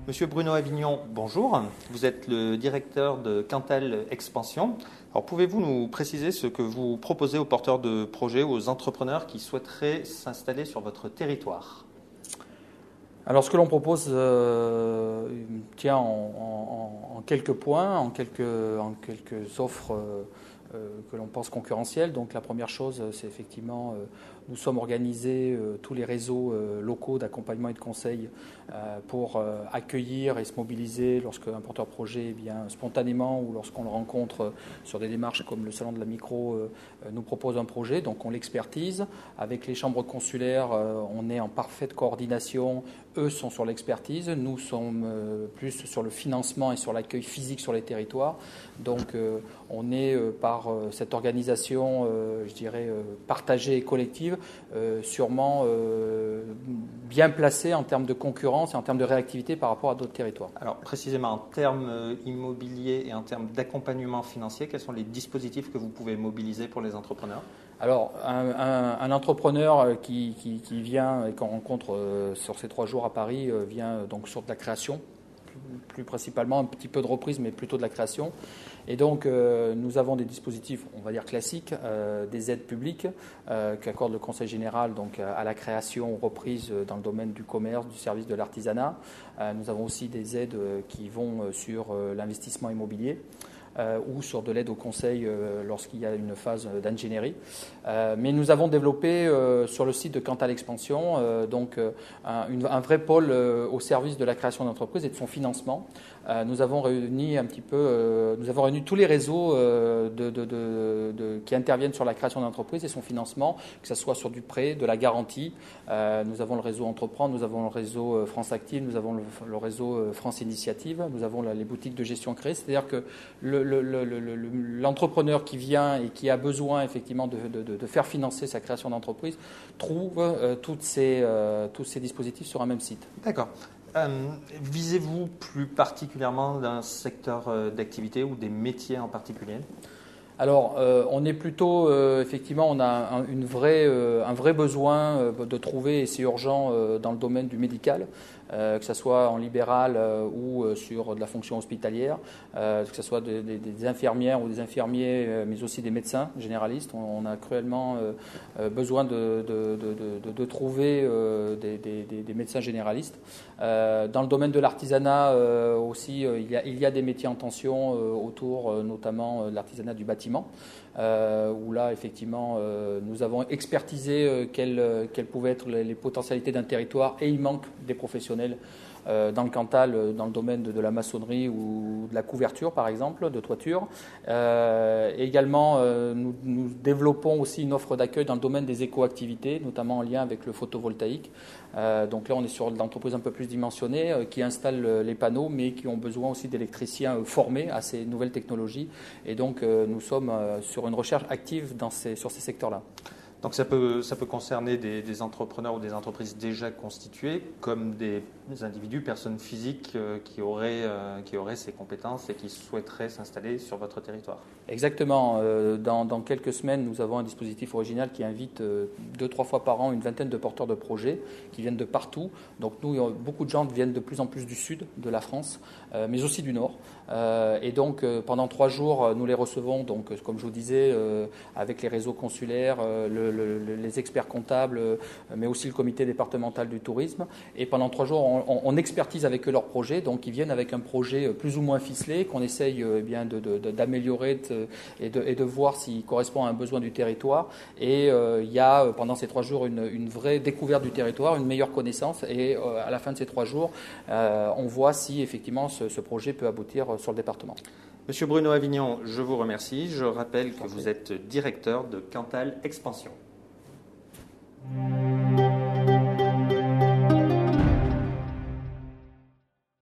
Monsieur Bruno Avignon, bonjour. Vous êtes le directeur de Cantal Expansion. Alors, pouvez-vous nous préciser ce que vous proposez aux porteurs de projets, aux entrepreneurs qui souhaiteraient s'installer sur votre territoire? Alors, ce que l'on propose tient en quelques points, en quelques offres que l'on pense concurrentielles. Donc, la première chose, c'est effectivement, nous sommes organisés, tous les réseaux locaux d'accompagnement et de conseil pour accueillir et se mobiliser lorsqu'un porteur projet vient spontanément ou lorsqu'on le rencontre sur des démarches comme le Salon de la Micro nous propose un projet. Donc, on l'expertise. Avec les chambres consulaires, on est en parfaite coordination. Eux sont sur l'expertise, nous sommes plus sur le financement et sur l'accueil physique sur les territoires. Donc on est par cette organisation, je dirais, partagée et collective, sûrement bien placée en termes de concurrence et en termes de réactivité par rapport à d'autres territoires. Alors précisément en termes immobiliers et en termes d'accompagnement financier, quels sont les dispositifs que vous pouvez mobiliser pour les entrepreneurs ? Alors, un entrepreneur qui vient et qu'on rencontre sur ces 3 jours à Paris vient donc sur de la création, plus principalement un petit peu de reprise, mais plutôt de la création. Et donc, nous avons des dispositifs, on va dire classiques, des aides publiques qu'accorde le Conseil général donc, à la création, reprise dans le domaine du commerce, du service, de l'artisanat. Nous avons aussi des aides qui vont sur l'investissement immobilier. Ou sur de l'aide au conseil lorsqu'il y a une phase d'ingénierie. Mais nous avons développé sur le site de Cantal Expansion un vrai pôle au service de la création d'entreprise et de son financement. Nous avons réuni tous les réseaux qui interviennent sur la création d'entreprise et son financement, que ce soit sur du prêt, de la garantie. Nous avons le réseau Entreprendre, nous avons le réseau France Active, nous avons le réseau France Initiative, nous avons les boutiques de gestion créée. C'est-à-dire que l'entrepreneur qui vient et qui a besoin effectivement de faire financer sa création d'entreprise trouve tous ces dispositifs sur un même site. D'accord. Visez-vous plus particulièrement d'un secteur d'activité ou des métiers en particulier ? Alors, on est plutôt, effectivement, on a un vrai besoin de trouver, et c'est urgent, dans le domaine du médical, que ce soit en libéral ou sur de la fonction hospitalière, que ce soit des infirmières ou des infirmiers, mais aussi des médecins généralistes. On a cruellement besoin de trouver des médecins généralistes. Dans le domaine de l'artisanat aussi, il y a des métiers en tension autour notamment de l'artisanat du bâtiment, où là, effectivement, nous avons expertisé quelles pouvaient être les potentialités d'un territoire et il manque des professionnels dans le Cantal, dans le domaine de la maçonnerie ou de la couverture, par exemple, de toiture. Également, nous développons aussi une offre d'accueil dans le domaine des éco-activités, notamment en lien avec le photovoltaïque. Donc là, on est sur l'entreprise un peu plus dimensionnée qui installe les panneaux, mais qui ont besoin aussi d'électriciens formés à ces nouvelles technologies. Et donc, nous sommes sur une recherche active sur ces secteurs-là. Donc ça peut concerner des entrepreneurs ou des entreprises déjà constituées, comme des individus, personnes physiques qui auraient ces compétences et qui souhaiteraient s'installer sur votre territoire. Exactement. Dans quelques semaines, nous avons un dispositif original qui invite 2-3 fois par an une vingtaine de porteurs de projets qui viennent de partout. Donc nous, beaucoup de gens viennent de plus en plus du sud de la France, mais aussi du nord. Et donc pendant 3 jours, nous les recevons, donc, comme je vous disais, avec les réseaux consulaires, les experts comptables, mais aussi le comité départemental du tourisme. Et pendant 3 jours, on expertise avec eux leurs projets. Donc, ils viennent avec un projet plus ou moins ficelé qu'on essaye d'améliorer et de voir s'il correspond à un besoin du territoire. Et il y a pendant ces 3 jours une vraie découverte du territoire, une meilleure connaissance. Et à la fin de ces 3 jours, on voit si effectivement ce projet peut aboutir sur le département. Monsieur Bruno Avignon, je vous remercie. Je rappelle que vous êtes directeur de Cantal Expansion.